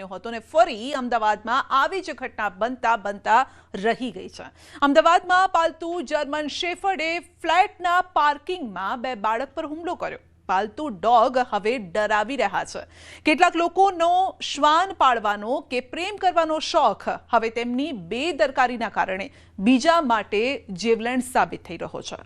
બન્યો હતો અને ફરી અમદાવાદમાં આવી જ ઘટના બનતા રહી ગઈ છે। અમદાવાદમાં પાલતુ જર્મન શેફર્ડે ફ્લેટના પાર્કિંગમાં 2 બાળક પર હુમલો કર્યો। પાલતુ ડોગ હવે ડરાવી રહ્યા છે। કેટલાક લોકોનો શ્વાન પાળવાનો કે પ્રેમ કરવાનો શોખ હવે તેમની બેદરકારીના કારણે બીજા માટે જીવલેણ સાબિત થઈ રહ્યો છે।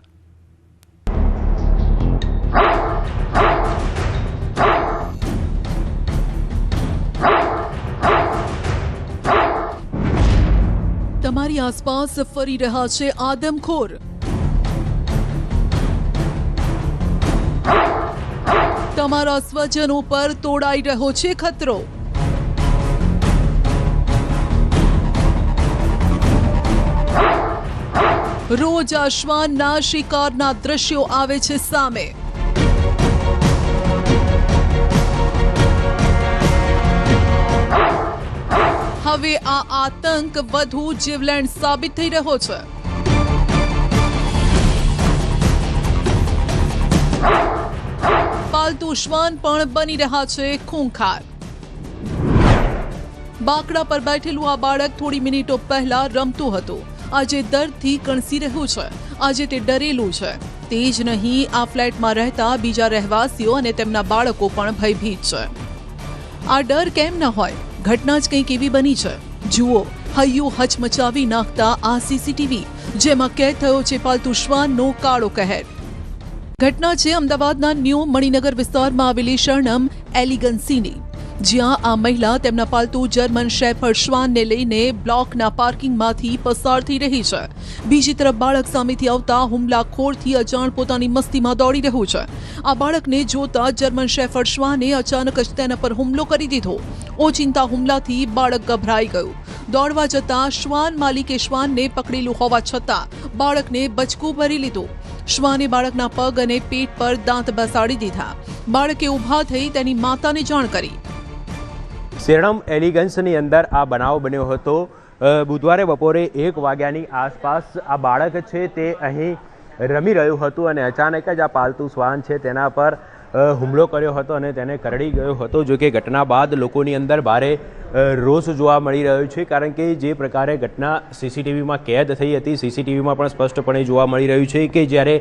તમારી આસપાસ ફરી રહ્યા છે આદમખોર। તમારા સ્વજનો પર તોડાઈ રહ્યો છે ખતરો। રોજ આ શ્વાનના શિકારના દ્રશ્યો આવે છે સામે। હવે આ આતંક વધુ જીવલેણ સાબિત થઈ રહ્યો છે। પાલતુ શ્વાન પણ બની રહ્યા છે ખૂંખાર। બાકડા પર બેઠેલું આ બાળક થોડી મિનિટો પહેલા રમતું હતું, આજે દર્દથી કણસી રહ્યું છે। આજે તે ડરેલું છે। તે જ નહીં, આ ફ્લેટમાં રહેતા બીજા રહેવાસીઓ અને તેમના બાળકો પણ ભયભીત છે। આ ડર કેમ ન હોય? ઘટના જ કંઈક એવી બની છે। જુઓ, હૈયું હચમચાવી નાખતા આ સીસીટીવી, જેમાં કેદ થયો છે પાલતુ શ્વાનનો કાળો કહેર। ઘટના છે અમદાવાદના ન્યૂ મણિનગર વિસ્તારમાં આવેલી શરણમ એલિગન્સીની, જ્યાં આ મહિલા તેમના પાલતુ જર્મન શેફર્ડ શ્વાનને લઈને બ્લોકના પાર્કિંગમાંથી પસાર થઈ રહી છે। બીજી તરફ બાળક સામેથી આવતા હુમલાખોરથી અજાણ પોતાની મસ્તીમાં દોડી રહ્યું છે। આ બાળકને જોતા જર્મન શેફર્ડ શ્વાને અચાનક જ તેના પર હુમલો કરી દીધો। ઓચિંતા હુમલાથી બાળક ગભરાઈ ગયું। દોડવા જતા શ્વાન માલિકે શ્વાનને પકડેલું હોવા છતાં બાળકને બચકું ભરી લીધું। શ્વાને બાળકના પગ અને પેટ પર દાંત બેસાડી દીધા। બાળકે ઊભા થઈ તેની માતાને જાણ કરી। શરણમ એલિગન્સની અંદર આ બનાવ બન્યો હતો। બુધવારે બપોરે 1 વાગ્યાની આસપાસ આ બાળક છે તે અહીં રમી રહ્યું હતું અને અચાનક જ આ પાલતુ શ્વાન છે તેના પર હુમલો કર્યો હતો અને તેને કરડી ગયો હતો। જો કે ઘટના બાદ લોકોની અંદર ભારે રોષ જોવા મળી રહ્યો છે, કારણ કે જે પ્રકારે ઘટના સીસીટીવીમાં કેદ થઈ હતી, સીસીટીવીમાં પણ સ્પષ્ટપણે જોવા મળી રહ્યું છે કે જ્યારે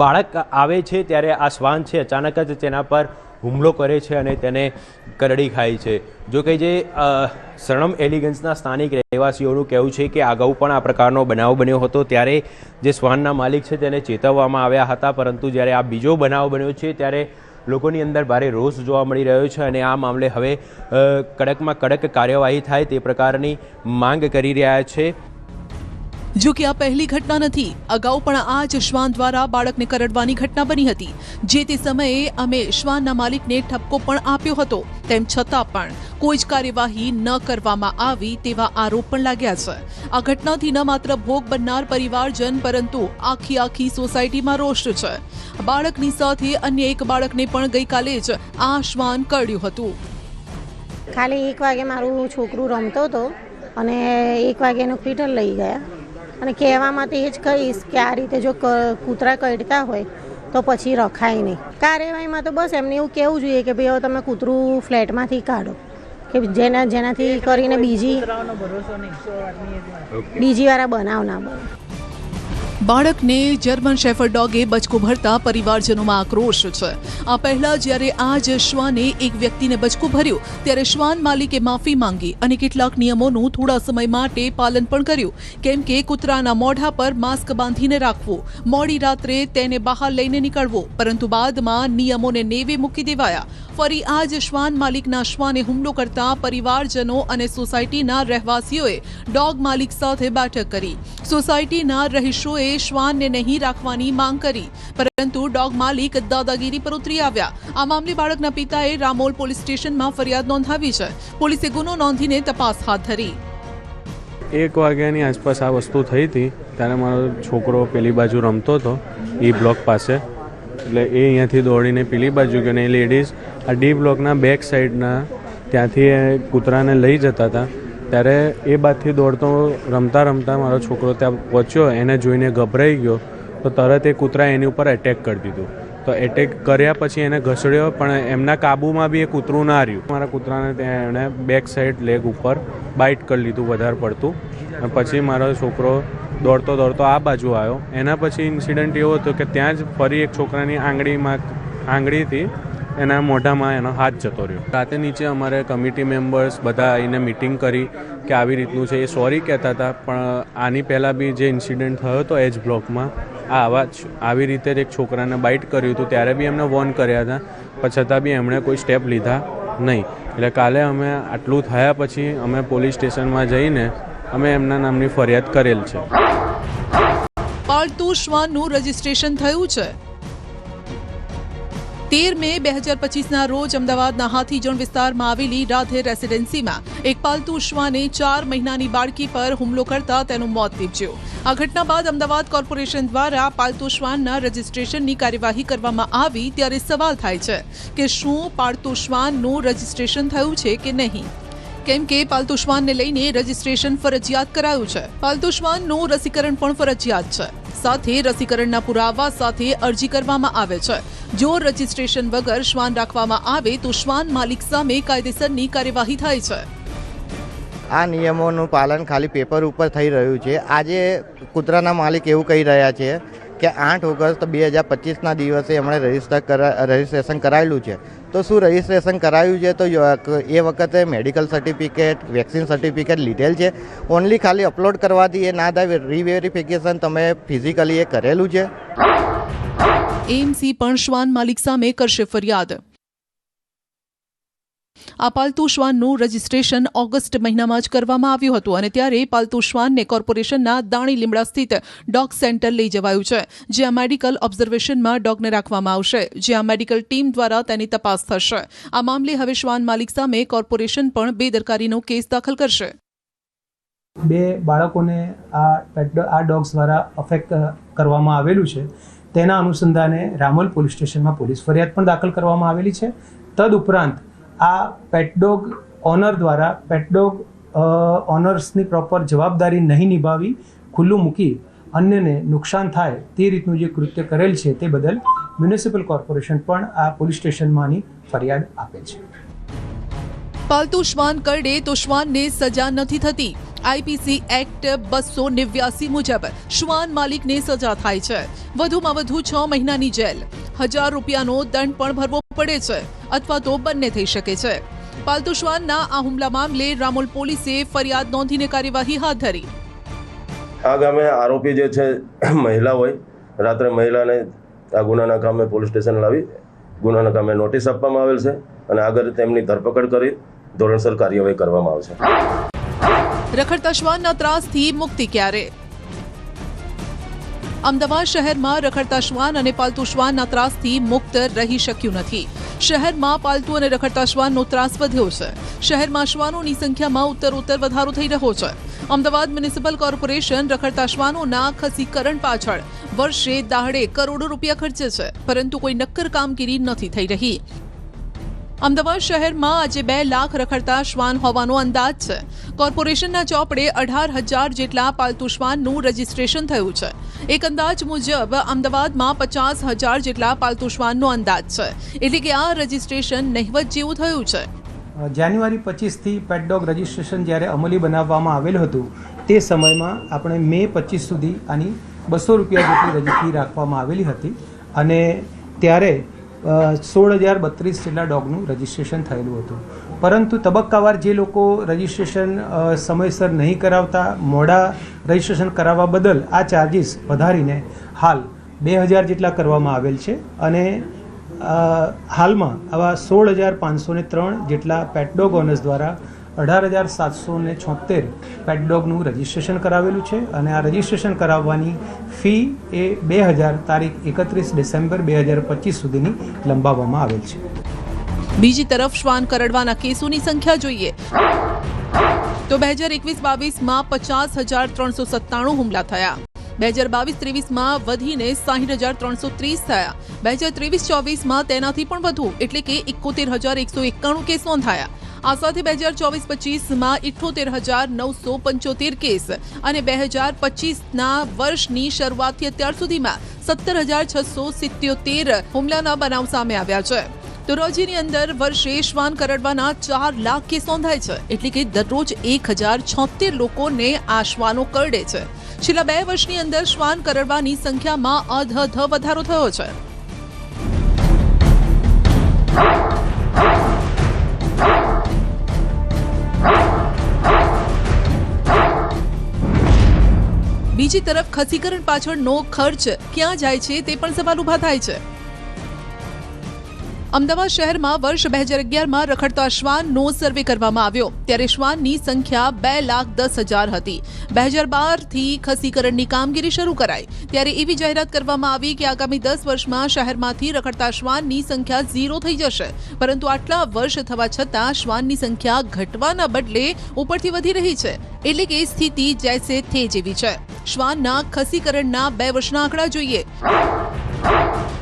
બાળક આવે છે ત્યારે આ શ્વાન છે અચાનક જ તેના પર હુમલો કરે છે અને તેને કરડી ખાય છે। જો કે જે શરણમ એલિગન્સના સ્થાનિક રહેવાસીઓનું કહેવું છે કે અગાઉ પણ આ પ્રકારનો બનાવ બન્યો હતો, ત્યારે જે શ્વાનના માલિક છે તેને ચેતવવામાં આવ્યા હતા, પરંતુ જ્યારે આ બીજો બનાવ બન્યો છે ત્યારે લોકોની અંદર ભારે રોષ જોવા મળી રહ્યો છે અને આ મામલે હવે કડકમાં કડક કાર્યવાહી થાય તે પ્રકારની માંગ કરી રહ્યા છે। જો કે આ પહેલી ઘટના નથી। અગાઉ પણ આ જ શ્વાન દ્વારા બાળકને કરડવાની ઘટના બની હતી। જે તે સમયે અમે શ્વાનના માલિકને ઠપકો પણ આપ્યો હતો, તેમ છતાં પણ કોઈ જ કાર્યવાહી ન કરવામાં આવી તેવા આરોપ પણ લાગ્યા છે। આ ઘટનાથી ન માત્ર ભોગ બનનાર પરિવારજન પરંતુ આખી સોસાયટીમાં રોષ છે। બાળકની સાથે અન્ય એક બાળકને પણ ગઈકાલે જ આ શ્વાન કરડ્યું હતું। ખાલી 1 વાગે મારું છોકરું રમતો હતો અને 1 વાગે એનું હોસ્પિટલ લઈ ગયા અને કહેવામાં તો એ જ કહીશ કે આ રીતે જો કૂતરા કરડતા હોય તો પછી રખાય નહીં। કાર્યવાહીમાં તો બસ એમને એવું કહેવું જોઈએ કે ભાઈ હવે તમે કૂતરું ફ્લેટમાંથી કાઢો, કે જેનાથી કરીને બીજી વાર બનાવ ના બને। બાળકને જર્મન શેફર્ડ ડોગે બચકું ભરતા પરિવારજનોમાં આક્રોશ છે। આ પહેલા જ્યારે આ જ શ્વાને એક વ્યક્તિને બચકું ભર્યું ત્યારે શ્વાન માલિકે માફી માંગી અને કેટલાક નિયમોનું થોડા સમય માટે પાલન પણ કર્યું, કેમ કે કૂતરાના મોઢા પર માસ્ક બાંધીને રાખવું, મોડી રાત્રે તેને બહાર લઈને નીકળવું, પરંતુ બાદમાં નિયમોને નેવે મૂકી દેવાયા। ફરી આ જ શ્વાન માલિકના શ્વાને હુમલો કરતા પરિવારજનો અને સોસાયટીના રહેવાસીઓએ ડોગ માલિક સાથે બેઠક કરી। સોસાયટીના રહીશોએ શ્વાનને નહીં રાખવાની માંગ કરી, પરંતુ ડોગ માલિક દાદાગીરી પર ઉતરી આવ્યા। આ મામલે બાળકના પિતાએ રામોલ પોલીસ સ્ટેશનમાં ફરિયાદ નોંધાવી છે। પોલીસે ગુનો નોંધીને તપાસ હાથ ધરી। 1 વાગ્યાની આસપાસ આ વસ્તુ થઈ હતી, ત્યારે મારો છોકરો પેલી બાજુ રમતો હતો ઈ બ્લોક પાસે, એટલે એ અહીંયાથી દોડીને પેલી બાજુ ગયો અને એ લેડીઝ આ ડી બ્લોકના બેક સાઈડના ત્યાંથી કૂતરાને લઈ જતા હતા। ત્યારે એ બાજુથી દોડતો રમતા મારો છોકરો ત્યાં પહોંચ્યો, એને જોઈને ગભરાઈ ગયો તો તરત એ કૂતરા એની ઉપર એટેક કરી દીધું। તો એટેક કર્યા પછી એને ઘસડ્યો, પણ એમના કાબૂમાં બી એ કૂતરું ના રહ્યું. મારા કૂતરાને ત્યાં એણે બેક સાઈડ લેગ ઉપર બાઇટ કરી લીધું વધારે પડતું. અને પછી મારો છોકરો દોડતો દોડતો આ બાજુ આવ્યો. એના પછી ઇન્સિડન્ટ એવો હતો કે ત્યાં જ ફરી એક છોકરાની આંગળીથી એના મોઢામાં એનો હાથ જતો રહ્યો. રાતે નીચે અમારે કમિટી મેમ્બર્સ બધા આવીને મિટિંગ કરી કે આવી રીતનું છે. એ સોરી કહેતા હતા, પણ આની પહેલાં બી જે ઇન્સિડન્ટ થયો હતો એજ બ્લોકમાં આવી રીતે જ એક છોકરાને બાઇટ કર્યું હતું, ત્યારે બી એમને વોર્ન કર્યા હતા, પણ છતાં બી એમણે કોઈ સ્ટેપ લીધા નહીં. એટલે કાલે અમે આટલું થયા પછી અમે પોલીસ સ્ટેશનમાં જઈને અમે એમના નામની ફરિયાદ કરેલ છે. પાલતુ શ્વાનનું રજીસ્ટ્રેશન થયું છે. 13 મે 2025ના રોજ અમદાવાદના હાથીજણ વિસ્તારમાં આવેલી રાધે રેસિડેન્સીમાં એક પાલતુ શ્વાને 4 મહિનાની બાળકી પર હુમલો કરતા તેનું મોત નીપજ્યું. આ ઘટના બાદ અમદાવાદ કોર્પોરેશન દ્વારા પાલતુ શ્વાનના રજીસ્ટ્રેશનની કાર્યવાહી કરવામાં આવી, ત્યારે સવાલ થાય છે કે શું પાલતુ શ્વાનનું રજીસ્ટ્રેશન થયું છે કે નહીં, કેમ કે પાલતુ શ્વાનને લઈને રજીસ્ટ્રેશન ફરજિયાત કરાયું છે. પાલતુ શ્વાનનું રસીકરણ પણ ફરજિયાત છે. સાથે રસીકરણના પુરાવા સાથે અરજી કરવામાં આવે છે. જો રજીસ્ટ્રેશન વગર શ્વાન રાખવામાં આવે તો શ્વાન માલિક સામે કાયદેસરની કાર્યવાહી થાય છે. આ નિયમોનું પાલન ખાલી પેપર ઉપર થઈ રહ્યું છે. આજે કૂતરાના માલિક એવું કહી રહ્યા છે કે 8 ઓગસ્ટ 2025ના દિવસે એમણે રજીસ્ટ્રેશન કરાયેલું છે. તો શું રજીસ્ટ્રેશન કરાયું છે તો એ વખતે મેડિકલ સર્ટિફિકેટ, વેક્સિન સર્ટિફિકેટ લીધેલ છે? ઓનલી ખાલી અપલોડ કરવાથી એ ના થાય, રીવેરિફિકેશન તમે ફિઝિકલી એ કરેલું છે? એએમસી પણ શ્વાન માલિક સામે કરશે ફરિયાદ. આ પાલતુ શ્વાનનું રજીસ્ટ્રેશન ઓગસ્ટ મહિનામાં જ કરવામાં આવ્યું હતું અને ત્યારે પાલતુ શ્વાનને કોર્પોરેશનના દાણી લીમડા સ્થિત ડોગ સેન્ટર લઈ જવાયું છે, જ્યાં મેડિકલ ઓબ્ઝર્વેશનમાં ડોગને રાખવામાં આવશે, જ્યાં મેડિકલ ટીમ દ્વારા તેની તપાસ થશે. આ મામલે હવે શ્વાન માલિક સામે કોર્પોરેશન પણ બેદરકારીનો કેસ દાખલ કરશે. 2 બાળકોને આ ડોગ્સ દ્વારા અફેક્ટ કરવામાં આવેલું છે. તેના અનુસંધાને રામોલ પોલીસ સ્ટેશનમાં પોલીસ ફરિયાદ પણ દાખલ કરવામાં આવેલી છે. તદુપરાંત આ પેટ ડોગ ઓનર દ્વારા પેટ ડોગ ઓનર્સની પ્રોપર જવાબદારી નહીં નિભાવી ખુલ્લું મૂકી અન્યને નુકસાન થાય તે રીતનું જે કૃત્ય કરેલ છે તે બદલ મ્યુનિસિપલ કોર્પોરેશન પણ આ પોલીસ સ્ટેશનમાંની ફરિયાદ આપે છે. પાલતુ શ્વાન કરડે તો શ્વાનને સજા નથી થતી. આઈપીસી એક્ટ 289 મુજબ શ્વાન માલિકને સજા થાય છે. વધુમાં વધુ 6 મહિનાની જેલ, 1000 રૂપિયાનો દંડ પણ ભરવો પડે છે અથવા તો બંને થઈ શકે છે. પાલતુ શ્વાનના આ હુમલા મામલે રામોલ પોલીસે ફરિયાદ નોંધીને કાર્યવાહી હાથ ધરી. આ ગામે આરોપી જે છે મહિલા હોય, રાત્રે મહિલાને આ ગુનાના કામે પોલીસ સ્ટેશન લાવી ગુનાના કામે નોટિસ આપવામાં આવેલ છે અને આગળ તેમની ધરપકડ કરી ધોરણસર કાર્યવાહી કરવામાં આવશે. રખડતા શ્વાનના ત્રાસથી મુક્તિ ક્યારે? અમદાવાદ શહેરમાં રખડતા શ્વાન અને પાલતુ શ્વાનના ત્રાસથી મુક્ત રહી શક્યું નથી. શહેરમાં પાલતુ અને રખડતા શ્વાનનો ત્રાસ વધ્યો છે. શહેરમાં શ્વાનોની સંખ્યામાં ઉત્તરોત્તર વધારો થઈ રહ્યો છે. અમદાવાદ મ્યુનિસિપલ કોર્પોરેશન રખડતા શ્વાનોના ખસીકરણ પાછળ વર્ષે દાહડે કરોડો રૂપિયા ખર્ચે છે, પરંતુ કોઈ નક્કર કામગીરી નથી થઈ રહી. અમદાવાદ શહેરમાં આજે 2 લાખ રખડતા શ્વાન હોવાનો અંદાજ છે. કોર્પોરેશનના ચોપડે 18,000 જેટલા પાલતુ શ્વાનનું રજીસ્ટ્રેશન થયું છે. એક અંદાજ મુજબ અમદાવાદમાં 50,000 જેટલા પાલતુ શ્વાનનો અંદાજ છે, એટલે કે આ રજીસ્ટ્રેશન નહિવત જેવું થયું છે. જાન્યુઆરી 25થી પેટ ડોગ રજીસ્ટ્રેશન જ્યારે અમલી બનાવવામાં આવેલું હતું તે સમયમાં આપણે મે 25 સુધી આની 200 રૂપિયા જેટલી રજીસ્ટ્રી રાખવામાં આવેલી હતી અને ત્યારે 16,032 જેટલા ડોગનું રજીસ્ટ્રેશન થયેલું હતું. પરંતુ તબક્કાવાર જે લોકો રજીસ્ટ્રેશન સમયસર નહીં કરાવતા, મોડા રજીસ્ટ્રેશન કરાવવા બદલ આ ચાર્જિસ વધારીને હાલ 2,000 જેટલા કરવામાં આવેલ છે અને હાલમાં આવા 16,503 જેટલા પેટ ડોગ ઓનર્સ દ્વારા 18,776 પેટ ડોગનું રજીસ્ટ્રેશન કરાવેલું છે અને આ રજીસ્ટ્રેશન કરાવવાની ફી એ 2,000 તારીખ 31 ડિસેમ્બર 2025 સુધીની લંબાવવામાં આવેલ છે. બીજી તરફ શ્વાન કરડવાના કેસોની સંખ્યા જોઈએ તો 2021-22માં 50,397 હુમલા થયા. 2022-23માં વધીને 60,330 થયા. 2023-24માં તેનાથી પણ વધુ એટલે કે 71,191 કેસ નોંધાયા. આ સાથે 2024-25માં 78,975 કેસ અને 2025ના વર્ષની શરૂઆતથી અત્યાર સુધીમાં 17,677 હુમલાના બનાવ સામે આવ્યા છે. તો રાજ્યની અંદર વર્ષે શ્વાન કરડવાના 4 લાખ કેસ નોંધાય છે, એટલે કે દરરોજ 1,076 લોકોને આ શ્વાનો કરડે છે. છેલ્લા 2 વર્ષની અંદર શ્વાન કરડવાની સંખ્યામાં અધધ વધારો થયો છે. બીજી તરફ ખસીકરણ પાછળનો ખર્ચ ક્યાં જાય છે તે પણ સવાલ ઉભા થાય છે. અમદાવાદ શહેરમાં વર્ષ 2011માં રખડતા શ્વાનનો સર્વે કરવામાં આવ્યો ત્યારે શ્વાનની સંખ્યા 2,10,000 હતી. 2012થી ખસીકરણની કામગીરી શરૂ કરાઈ ત્યારે એવી જાહેરાત કરવામાં આવી કે આગામી 10 વર્ષમાં શહેરમાંથી રખડતા શ્વાનની સંખ્યા 0 થઈ જશે. પરંતુ આટલા વર્ષ થવા છતાં શ્વાનની સંખ્યા ઘટવાના બદલે ઉપરથી વધી રહી છે. એટલે કે સ્થિતિ જૈસે થે જેવી છે. શ્વાનના ખસીકરણના 2 વર્ષના આંકડા જોઈએ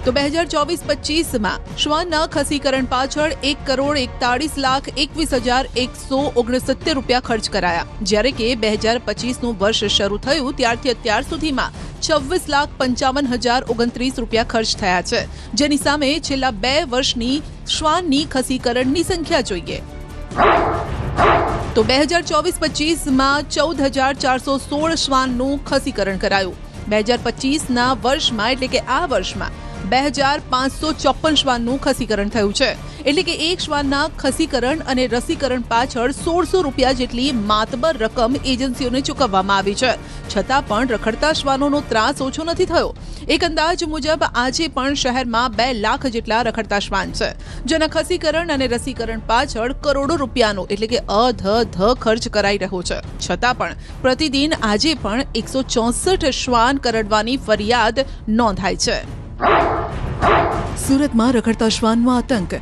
તો 2024-25માં શ્વાનના ખસીકરણ પાછળ 1,41,21,169 રૂપિયા ખર્ચ કરાયા, જ્યારે કે 2025નું વર્ષ શરૂ થયું ત્યારથી અત્યાર સુધીમાં 26,55,029 રૂપિયા ખર્ચ થયા છે, જેની સામે છેલ્લા 2 વર્ષની શ્વાનની ખસીકરણની સંખ્યા જોઈએ તો 2024-25માં 14,416 શ્વાનનું ખસીકરણ કરાયું. 2025ના વર્ષમાં એટલે કે આ વર્ષમાં 2,554 શ્વાનનું ખસીકરણ થયું છે. એટલે કે એક શ્વાનના ખસીકરણ અને રસીકરણ પાછળ 1,600 રૂપિયા જેટલી માતબર રકમ એજન્સીઓને ચૂકવવામાં આવી છે. છતાં પણ રખડતા શ્વાનોનો ત્રાસ ઓછો નથી થયો. એક અંદાજ મુજબ આજે પણ શહેરમાં 2 લાખ જેટલા રખડતા શ્વાન છે, જેના ખસીકરણ અને રસીકરણ પાછળ કરોડો રૂપિયાનો એટલે કે અધધ ખર્ચ કરાઈ રહ્યો છે. છતાં પણ પ્રતિદિન આજે પણ 164 શ્વાન કરડવાની ફરિયાદ નોંધાય છે. સુરતમાં રખડતા શ્વાનનો આતંક.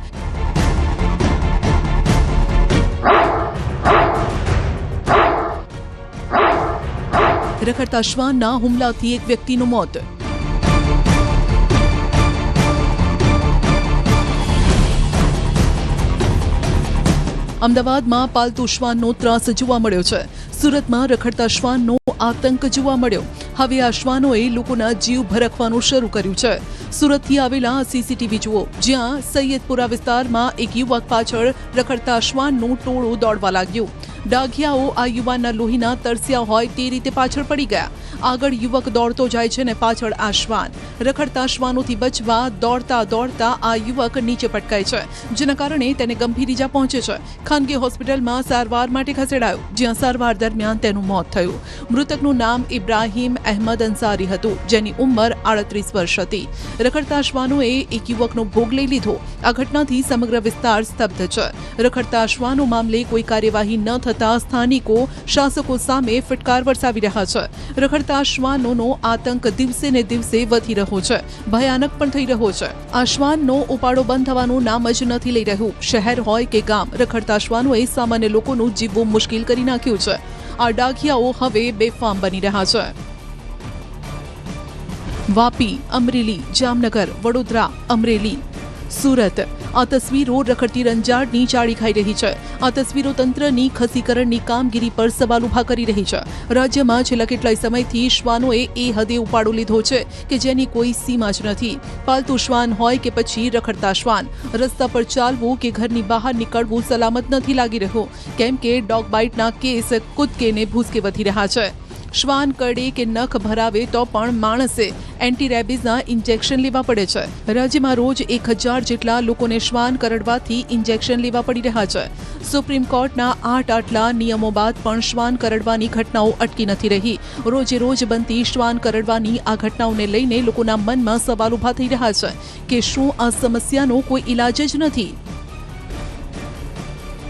રખડતા શ્વાનના હુમલાથી એક વ્યક્તિનું મોત. અમદાવાદમાં પાલતુ શ્વાનનો ત્રાસ જોવા મળ્યો છે. સુરતમાં રખડતા શ્વાનનો આતંક જોવા મળ્યો. હવે આ શ્વાનોએ લોકોના જીવ ભરખવાનું શરૂ કર્યું છે. સુરતથી આવેલા સીસીટીવી જુઓ, જ્યાં સૈયદપુરા વિસ્તારમાં એક યુવક પાછળ રખડતા શ્વાનનું ટોળું દોડવા લાગ્યું. ડાઘિયાઓ આ યુવાનના લોહીના તરસ્યા હોય તે રીતે પાછળ પડી ગયા. આગળ યુવક દોડતો જાય છે ને પાછળ આ શ્વાન. રખડતા શ્વાનોથી બચવા દોડતા દોડતા આ યુવક નીચે પટકાય છે, જેના કારણે તેને ગંભીર ઈજા પહોંચે છે. ખાનગી હોસ્પિટલમાં સારવાર માટે ખસેડાયો, જ્યાં સારવાર દરમિયાન તેનું મોત થયું. મૃતકનું નામ ઇબ્રાહીમ અહેમદ અંસારી હતું, જેની ઉંમર 38 વર્ષ હતી. રખડતા શ્વાનોએ એક યુવકનો ભોગ લઈ લીધો. આ ઘટનાથી સમગ્ર વિસ્તાર સ્તબ્ધ છે. રખડતા શ્વાનો મામલે કોઈ કાર્યવાહી ન થતા સ્થાનિકો શાસકો સામે ફટકાર વરસાવી રહ્યા છે. રખડતા શ્વાનોનો આતંક દિવસે ને દિવસે વધી રહ્યો છે, ભયાનક પણ થઈ રહ્યો છે. આ શ્વાનનો ઉપાડો બંધ થવાનું નામ જ નથી લઈ રહ્યું. શહેર હોય કે ગામ, રખડતા શ્વાનોએ સામાન્ય લોકોનું જીવવું મુશ્કેલ કરી નાખ્યું છે. આ ડાઘિયાઓ હવે બેફામ બની રહ્યા છે. વાપી, અમરેલી, જામનગર, વડોદરા, અમરેલી, સુરત. આ તસવીરો રખડતી રંજાડની ચાળી ખાઈ રહી છે. આ તસવીરો તંત્રની ખસીકરણની કામગીરી પર સવાલ ઉભા કરી રહી છે. રાજ્યમાં છેલ્લા કેટલાય સમયથી શ્વાનોએ એ હદે ઉપાડો લીધો છે કે જેની કોઈ સીમા જ નથી. પાલતુ શ્વાન હોય કે પછી રખડતા શ્વાન, રસ્તા પર ચાલવું કે ઘરની બહાર નીકળવું સલામત નથી લાગી રહ્યું, કેમ કે ડોગ બાઇટના કેસ કૂદકે ને ભૂસકે વધી રહ્યા છે. શ્વાન કરડે કે નખ ભરાવે તો પણ માણસે એન્ટી રેબિઝના ઇન્જેક્શન લેવા પડે છે. રાજ્યમાં રોજ 1,000 જેટલા લોકોને શ્વાન કરડવાથી ઇન્જેક્શન લેવા પડી રહ્યા છે. સુપ્રીમ કોર્ટના 8 આટલા નિયમો બાદ પણ શ્વાન કરડવાની ઘટનાઓ અટકી નથી રહી. રોજે રોજ બનતી શ્વાન કરડવાની આ ઘટનાઓને લઈને લોકોના મનમાં સવાલ ઉભા થઈ રહ્યા છે કે શું આ સમસ્યાનો કોઈ ઇલાજ જ નથી?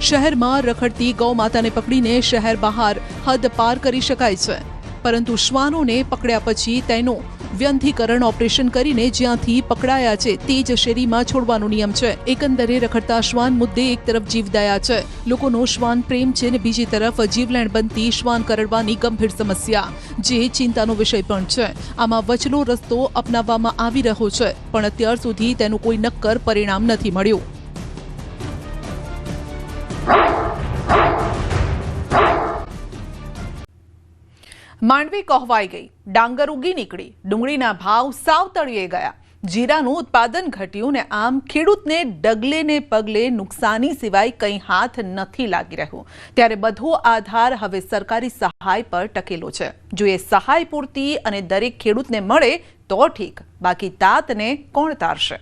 શહેરમાં રખડતી ગૌ માતાને પકડીને શહેર બહાર હદ પાર કરી શકાય છે, પરંતુ શ્વાનોને પકડ્યા પછી તેનું વ્યંધીકરણ ઓપરેશન કરીને જ્યાંથી પકડાયા છે તે જ શેરીમાં છોડવાનો નિયમ છે. એકંદરે રખડતા શ્વાન મુદ્દે એક તરફ જીવદયા છે, લોકોનો શ્વાન પ્રેમ છે, ને બીજી તરફ જીવલેણ બનતી શ્વાન કરડવાની ગંભીર સમસ્યા, જે ચિંતાનો વિષય પણ છે. આમાં વચલો રસ્તો અપનાવવામાં આવી રહ્યો છે, પણ અત્યાર સુધી તેનું કોઈ નક્કર પરિણામ નથી મળ્યું. માંડવી કહેવાઈ ગઈ, ડાંગર ઉગી નીકળી, ડુંગળીના ભાવ સાવ તળિયે ગયા, જીરાનું ઉત્પાદન ઘટ્યું ને આમ ખેડૂતને ડગલે ને પગલે નુકસાની સિવાય કંઈ હાથ નથી લાગી રહ્યું. ત્યારે બધો આધાર હવે સરકારી સહાય પર ટકેલો છે. જો એ સહાય પૂરતી અને દરેક ખેડૂતને મળે તો ઠીક, બાકી તાતને કોણ તારશે?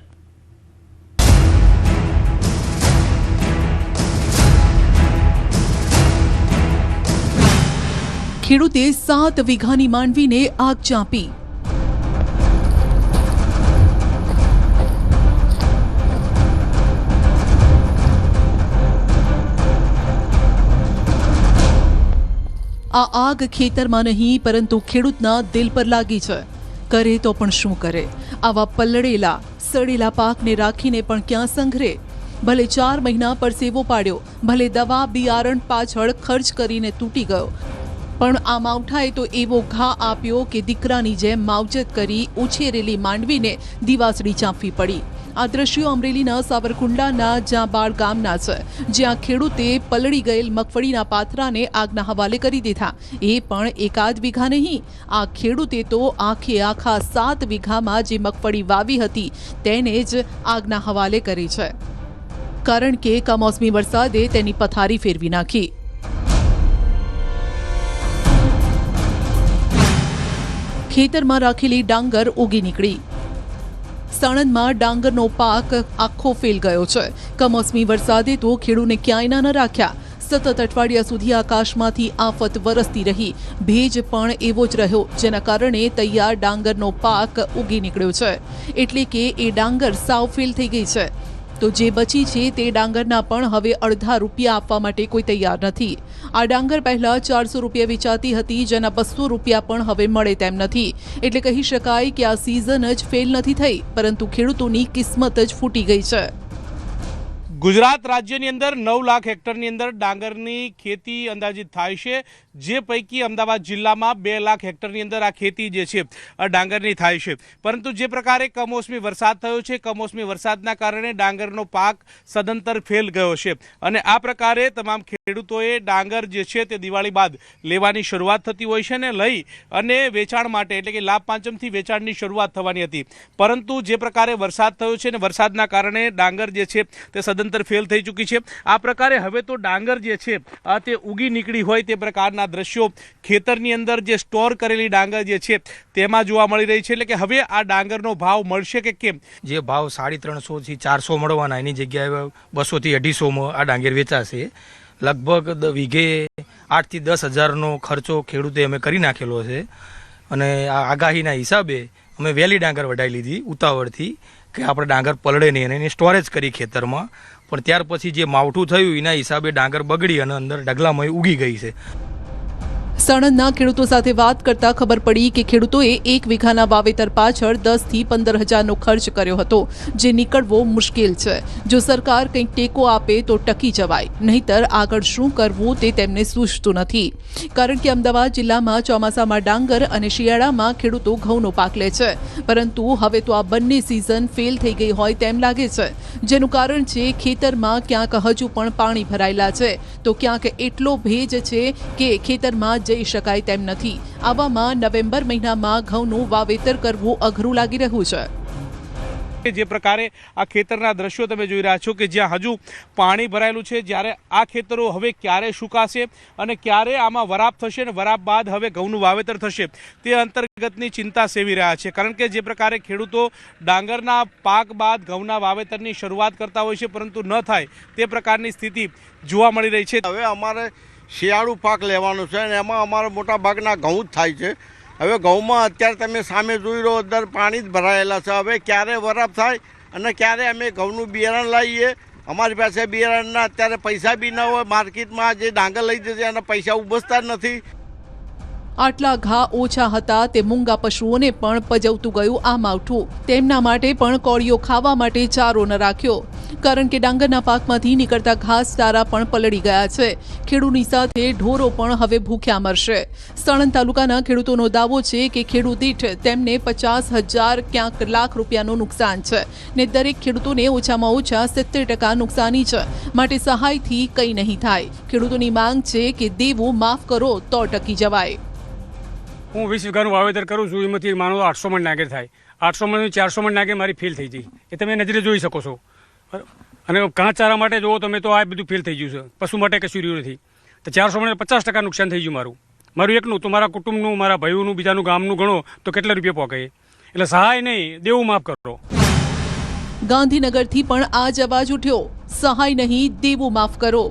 ખેડૂતે 7 વીઘાની માંડવીને આગ ચાંપી. આ આગ ખેતરમાં નહીં પરંતુ ખેડૂતના દિલ પર લાગી છે. કરે તો પણ શું કરે? આવા પલળેલા સડેલા પાકને રાખીને પણ ક્યાં સંઘરે? ભલે 4 મહિના પરસેવો પાડ્યો, ભલે દવા બિયારણ પાછળ ખર્ચ કરીને તૂટી ગયો, પણ આ માવઠાએ તો એવો ઘા આપ્યો કે દીકરાની જેમ માવજત કરી ઉછેરેલી માંડવીને દિવાસળી ચાંપવી પડી. આ દ્રશ્યો અમરેલીના સાવરકુંડલાના જાંબાળ ગામના છે, જ્યાં ખેડૂતે પલળી ગયેલ મગફળીના પાથરાને આગના હવાલે કરી દીધા. એ પણ એકાદ વીઘા નહીં, આ ખેડૂતે તો આખા 7 વીઘામાં જે મગફળી વાવી હતી તેને જ આગના હવાલે કરી છે, કારણ કે કમોસમી વરસાદે તેની પથારી ફેરવી નાખી. ખેતરમાં રાખેલી ડાંગર ઉગી નીકળી. સાણંદમાં ડાંગરનો પાક આખો ફેલ ગયો છે. કમોસમી વરસાદે તો ખેડૂને ક્યાંય ન રાખ્યા. સતત અઠવાડિયા સુધી આકાશમાંથી આફત વરસતી રહી. ભેજ પણ એવો જ રહ્યો, જેના કારણે તૈયાર ડાંગરનો પાક ઉગી નીકળ્યો છે. એટલે કે એ ડાંગર સાવ ફેલ થઈ ગઈ છે. તો જે બચી છે તે ડાંગરના પણ હવે અડધા રૂપિયા આપવા માટે કોઈ તૈયાર નથી. આ ડાંગર પહેલા 400 રૂપિયા વેચાતી હતી, જેના 200 રૂપિયા પણ હવે મળે તેમ નથી. એટલે કહી શકાય કે આ સિઝન જ ફેલ નથી થઈ, પરંતુ ખેડૂતોની કિસ્મત જ ફૂટી ગઈ છે. ગુજરાત રાજ્યની અંદર 9 લાખ હેક્ટરની અંદર ડાંગરની ખેતી અંદાજિત થાય છે, જે પૈકી અમદાવાદ જિલ્લામાં 2 લાખ હેક્ટરની અંદર આ ખેતી જે છે ડાંગરની થાય છે. પરંતુ જે પ્રકારે કમોસમી વરસાદ થયો છે, કમોસમી વરસાદના કારણે ડાંગરનો પાક સદંતર ફેલ ગયો છે. અને આ પ્રકારે તમામ ખેડૂતોએ ડાંગર જે છે તે દિવાળી બાદ લેવાની શરૂઆત થતી હોય છે ને લઈ અને વેચાણ માટે એટલે કે લાભ પાંચમથી વેચાણની શરૂઆત થવાની હતી. પરંતુ જે પ્રકારે વરસાદ થયો છે ને વરસાદના કારણે ડાંગર જે છે તે સદંતર ફેલ થઈ ચૂકી છે. આ પ્રકારે હવે તો ડાંગર જે છે તે ઉગી નીકળી હોય તે પ્રકારના દ્રશ્યો ખેતરની અંદર જે સ્ટોર કરેલી ડાંગર જે છે તેમાં જોવા મળી રહી છે. એટલે કે હવે આ ડાંગરનો ભાવ મળશે કે કેમ? જે ભાવ 350 થી 400 મળવાના એની જગ્યાએ 200 થી 250 આ ડાંગર વેચાશે. લગભગ વીઘે 8 થી 10 હજારનો ખર્ચો ખેડૂતે અમે કરી નાખેલો છે. અને આ આગાહીના હિસાબે અમે વહેલી ડાંગર વઢાઈ લીધી ઉતાવળથી કે આપણે ડાંગર પલળે નહીં, અને એને સ્ટોરેજ કરી ખેતરમાં. પણ ત્યાર પછી જે માવઠું થયું એના હિસાબે ડાંગર બગડી અને અંદર ઢગલામાં ઉગી ગઈ છે. સાણંદના ખેડૂતો સાથે વાત કરતા ખબર પડી કે ખેડૂતોએ 1 વીઘાના વાવેતર પાછળ 10 થી 15 હજારનો ખર્ચ કર્યો હતો, જે નીકળવો મુશ્કેલ છે. જો સરકાર કંઈક ટેકો આપે તો ટકી જવાય, નહીંતર આગળ શું કરવું તે તેમને સૂઝતું નથી. કારણ કે અમદાવાદ જિલ્લામાં ચોમાસામાં ડાંગર અને શિયાળામાં ખેડૂતો ઘઉંનો પાક લે છે, પરંતુ હવે તો આ બંને સિઝન ફેલ થઈ ગઈ હોય તેમ લાગે છે. જેનું કારણ છે ખેતરમાં ક્યાંક હજુ પણ પાણી ભરાયેલા છે, તો ક્યાંક એટલો ભેજ છે કે ખેતરમાં જઈ શકાય તેમ નથી. આવામાં નવેમ્બર મહિનામાં ઘઉંનું વાવેતર કરવું અઘરું લાગી રહ્યું છે. જે પ્રકારે આ ખેતરના દ્રશ્યો તમે જોઈ રહ્યા છો કે જ્યાં હજુ પાણી ભરાયેલું છે, જ્યારે આ ખેતરો હવે ક્યારે સુકાશે અને ક્યારે આમાં વરાપ થશે અને વરાપ બાદ હવે ઘઉંનું વાવેતર થશે તે અંતર્ગતની ચિંતા સેવી રહ્યા છે. કારણ કે જે પ્રકારે ખેડૂતો ડાંગરના પાક બાદ ઘઉંના વાવેતરની શરૂઆત કરતા હોય છે, પરંતુ ન થાય તે પ્રકારની સ્થિતિ જોવા મળી રહી છે. હવે અમારે શિયાળુ પાક લેવાનું છે અને એમાં અમારા મોટા ભાગના ઘઉં જ થાય છે. હવે ઘઉંમાં અત્યારે તમે સામે જોઈ રહ્યો અંદર પાણી જ ભરાયેલા છે. હવે ક્યારે વરાપ થાય અને ક્યારે અમે ઘઉંનું બિયારણ લાવીએ? અમારી પાસે બિયારણના અત્યારે પૈસા બી ન હોય. માર્કેટમાં જે ડાંગર લઈ જશે એના પૈસા ઉપજતા જ નથી. આટલા ઘા ઓછા હતા તે મૂંગા પશુઓને પણ પજવતું ગયું આ માવઠું. તેમના માટે પણ કોળીઓ ખાવા માટે ચારો ન રાખ્યો, કારણ કે ડાંગરના પાકમાંથી નીકળતા ઘાસચારા પણ પલળી ગયા છે. ખેડૂતની સાથે ઢોરો પણ હવે ભૂખ્યા મરશે. સાણંદ તાલુકાના ખેડૂતોનો દાવો છે કે ખેડૂત દીઠ તેમને 50,000 ક્યાંક લાખ રૂપિયાનું નુકસાન છે ને દરેક ખેડૂતોને ઓછામાં ઓછા 70% નુકસાની છે. માટે સહાયથી કંઈ નહીં થાય. ખેડૂતોની માંગ છે કે દેવું માફ કરો તો ટકી જવાય. હું 20 વીઘાનું વાવેતર કરું છું, એમાંથી માનો 800 મણ નાગેર થાય. 800 મણથી 400 મણ નાગેર મારી ફેલ થઈ ગઈ, એ તમે નજરે જોઈ શકો છો. અને ઘાસ ચારા માટે જુઓ તમે તો આ બધું ફેલ થઈ ગયું છે. પશુ માટે કશું રહ્યું નથી. તો 400 મણ 50% નુકસાન થઈ ગયું મારું એકનું. તો મારા કુટુંબનું, મારા ભાઈઓનું, બીજાનું, ગામનું ગણો તો કેટલા રૂપિયા પોકે. એટલે સહાય નહીં, દેવું માફ કરો. ગાંધીનગરથી પણ આ જ અવાજ ઉઠ્યો, સહાય નહીં, દેવું માફ કરો.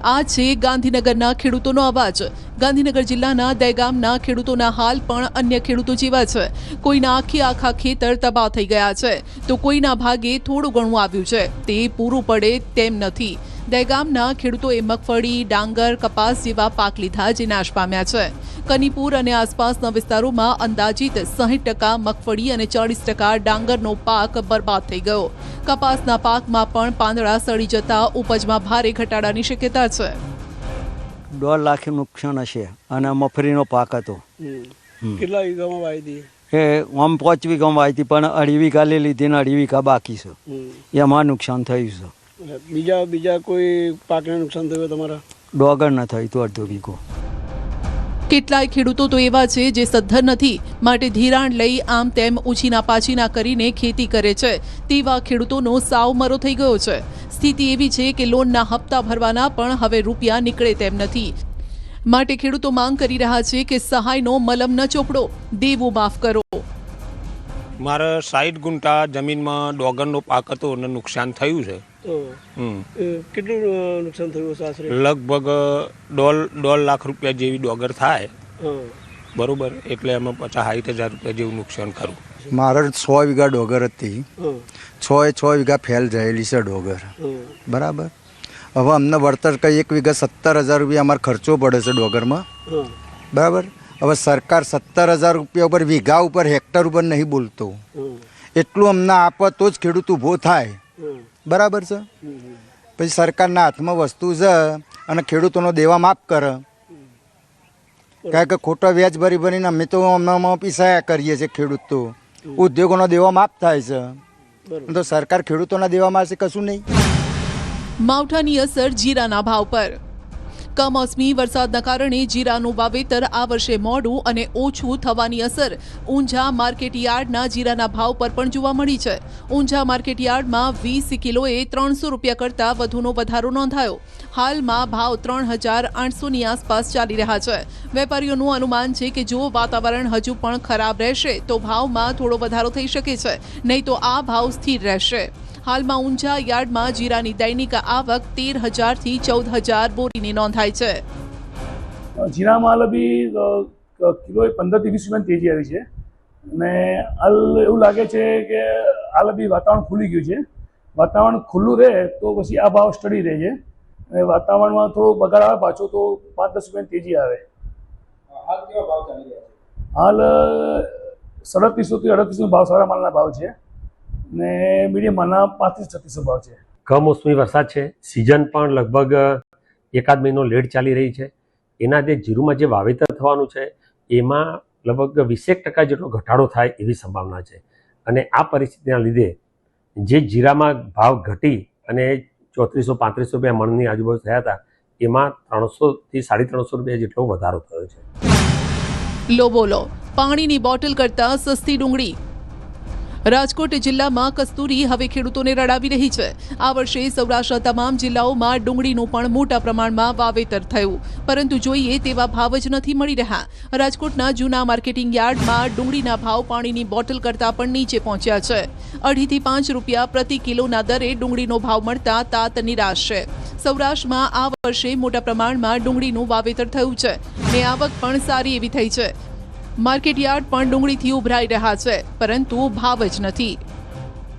આ છે ગાંધીનગરના ખેડૂતોનો અવાજ. ગાંધીનગર જિલ્લાના દહેગામના ખેડૂતોના હાલ પણ અન્ય ખેડૂતો જેવા છે. કોઈના આખા ખેતર તબાહ થઈ ગયા છે, તો કોઈના ભાગે થોડું ઘણું આવ્યું છે. તે પૂરું પડે તેમ નથી. દહેગામના ખેડૂતોએ મગફળી, ડાંગર, કપાસ જેવા પાક લીધા જે નાશ પામ્યા છે. કનીપુર અને આસપાસના વિસ્તારોમાં અંદાજિત 60% મગફળી અને 40% ડાંગરનો પાક બરબાદ થઈ ગયો. કપાસના પાકમાં પણ પાંદડા સડી જતા ઉપજમાં ભારે ઘટાડાની શક્યતા છે. 1.5 લાખ નુકસાન હશે. અને મગફળીનો પાક હતો. કેટલા વીઘામાં વાવી હતી? એ આમ 5 વીઘામાં વાવી હતી, પણ 2.5 વીઘા લઈ લીધી ને 2.5 વીઘા બાકી છે. એમાં નુકસાન થયું છે. બીજા કોઈ પાકને નુકસાન થયું તમારા? ડોગર ન થયું તો 1.5 વીઘો. કેટલાય ખેડૂતો તો એવા છે જે સદ્ધર નથી, માટે ધિરાણ લઈ આમ તેમ ઉછીના પાછીના કરીને ખેતી કરે છે. તેવા ખેડૂતોનો સાવ મરો થઈ ગયો છે. સ્થિતિ એવી છે કે લોનના હપ્તા ભરવાના પણ હવે રૂપિયા નીકળે તેમ નથી. માટે ખેડૂતો માંગ કરી રહ્યા છે કે સહાયનો મલમ ન ચોપડો, દેવું માફ કરો. મારે 60 ગુંઠા જમીનમાં ડોગરનો પાક હતો અને નુકસાન થયું છે. કેટલું નુકસાન થયું હશે આશરે? લગભગ 1.5 લાખ રૂપિયા જેવી ડોગર થાય. બરોબર, એટલે એમાં 50-60 હજાર રૂપિયા જેવું નુકસાન ખરું. મારે 100 વીઘા ડોગર હતી. 6 વીઘા ફેલ જયેલી છે ડોગર. બરાબર. હવે અમને વળતર કઈ 1 વીઘા 17,000 રૂપિયા અમારે ખર્ચો પડે છે ડોગરમાં. બરાબર. હવે સરકાર 17,000 રૂપિયા ઉપર વીઘા ઉપર હેક્ટર ઉપર નહીં બોલતો. એટલું અમને આપે તો જ ખેડૂત ઊભો થાય. બરાબર છે. પછી સરકારના હાથમાં વસ્તુ છે અને ખેડૂતોનો દેવા માફ કરે. કારણ કે ખોટા વ્યાજ ભરીને અમે તો હમણાં પીસાયા કરીએ છીએ. ખેડૂત તો ઉદ્યોગોનો દેવા માફ થાય છે, તો સરકાર ખેડૂતોના દેવા મારશે કશું નહીં. માવઠાની અસર જીરાના ભાવ પર. કમોસમી વરસાદના કારણે જીરાનું વાવેતર આ વર્ષે મોડું અને ઓછું થવાની અસર ઊંઝા માર્કેટયાર્ડના જીરાના ભાવ પર પણ જોવા મળી છે. ઊંઝા માર્કેટયાર્ડમાં 20 કિલોએ 300 રૂપિયા કરતાં વધુનો વધારો નોંધાયો. હાલમાં ભાવ 3,800ની આસપાસ ચાલી રહ્યા છે. વેપારીઓનું અનુમાન છે કે જો વાતાવરણ હજુ પણ ખરાબ રહેશે તો ભાવમાં થોડો વધારો થઈ શકે છે, નહીં તો આ ભાવ સ્થિર રહેશે. હાલમાં ઊંઝા યાર્ડમાં જીરાની દૈનિક આવક 13,000 થી 14,000 બોરીની નોંધાઈ છે. જીરામાં બી કિલોએ 15 થી 20 રૂપિયાની તેજી આવી છે. અને હાલ એવું લાગે છે કે હાલ બી વાતાવરણ ખુલી ગયું છે. વાતાવરણ ખુલ્લું રહે તો પછી આ ભાવ સ્ટડી રહે છે. અને વાતાવરણમાં થોડો બગાડ આવે પાછો તો 5-10 રૂપિયાની તેજી આવે. હાલ કેવા ભાવ ચાલી રહ્યા છે? હાલ 3700 થી 3800 ભાવ સારા માલના ભાવ છે. ને મીડિયમના 35-36 ભાવ છે. કમોસમી વરસાદ છે, સિઝન પણ લગભગ 1-8 મહિનો લેટ ચાલી રહી છે. એના જે જીરુમાં જે વાવેતર થવાનું છે એમાં લગભગ 20% જેટલો ઘટાડો થાય એવી સંભાવના છે. અને આ પરિસ્થિતિના લીધે જે જીરામાં ભાવ ઘટી અને 3400-3500 રૂપિયા મણની આજુબાજુ થયા હતા, એમાં 300 થી 350 રૂપિયા જેટલો વધારો થયો છે. લો બોલો, પાણીની બોટલ કરતાં સસ્તી ડુંગળી. રાજકોટ જિલ્લામાં કસ્તુરી હવે ખેડૂતોને રડાવી રહી છે. આ વર્ષે સૌરાષ્ટ્રના તમામ જિલ્લાઓમાં ડુંગળીનું પણ મોટા પ્રમાણમાં વાવેતર થયું, પરંતુ જોઈએ તેવા ભાવ જ નથી મળી રહ્યા. રાજકોટના જૂના માર્કેટિંગ યાર્ડમાં ડુંગળીના ભાવ પાણીની બોટલ કરતાં પણ નીચે પહોંચ્યા છે. 2.5 થી 5 રૂપિયા પ્રતિ કિલોના દરે ડુંગળીનો ભાવ મળતા તાત નિરાશ છે. સૌરાષ્ટ્રમાં આ વર્ષે મોટા પ્રમાણમાં ડુંગળીનું વાવેતર થયું છે ને આવક પણ સારી એવી થઈ છે. માર્કેટયાર્ડ પણ ડુંગળીથી ઉભરાઈ રહ્યા છે, પરંતુ ભાવ જ નથી.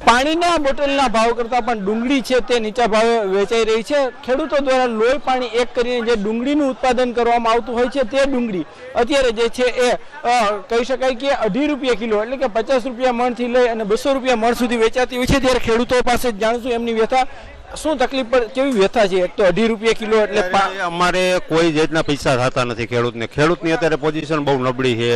પાણીના બોટલના ભાવ કરતાં પણ ડુંગળી છે તે નીચા ભાવે વેચાઈ રહી છે. ખેડૂતો દ્વારા લોહી પાણી એક કરીને જે ડુંગળીનું ઉત્પાદન કરવામાં આવતું હોય છે તે ડુંગળી અત્યારે જે છે એ કહી શકાય કે 2.5 રૂપિયા કિલો એટલે કે 50 રૂપિયા મણથી લઈ અને 200 રૂપિયા મણ સુધી વેચાતી હોય છે. ત્યારે ખેડૂતો પાસે જાણશું એમની વ્યથા, શું તકલીફ પર કેવી વ્યથા છે. એક તો 2.5 રૂપિયા કિલો એટલે અમારે કોઈ જાતના પૈસા થતા નથી ખેડૂતની અત્યારે પોઝિશન બહુ નબળી છે.